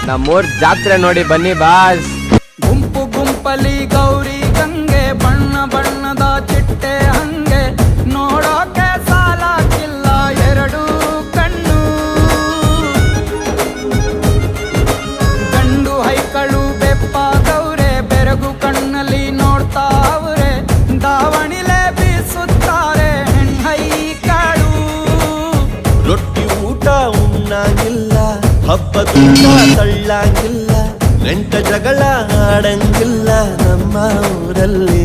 ನಮ್ಮೂರ್ ಜಾತ್ರೆ ನೋಡಿ ಬನ್ನಿ ಬಾಸ್. ಗುಂಪು ಗುಂಪಲಿ ಗೌರಿ ಗಂಗೆ, ಬಣ್ಣ ಬಣ್ಣದ ಚಿಟ್ಟೆ ಹಂಗೆ, ನೋಡೋಕೆ ಸಾಲಾಗಿಲ್ಲ ಎರಡು ಕಣ್ಣು. ಗಂಡು ಹೈಕಳು ಬೆಪ್ಪಾಗವ್ರೆ, ಬೆರಗು ಕಣ್ಣಲ್ಲಿ ನೋಡ್ತಾ ಅವ್ರೆ, ದಾವಣಿಲೆ ಬೀಸುತ್ತಾರೆ ಹೆಣ್ಣೈಕಳು. ರೊಟ್ಟಿ ಊಟ ಉಣ್ಣಾಗಿಲ್ಲ, ಹಬ್ಬದೂಟ ತಳ್ಳಾಗಿಲ್ಲ, ನೆಂಟ ಜಗಳ ಆಡಂಗಿಲ್ಲ ನಮ್ಮ ಊರಲ್ಲಿ.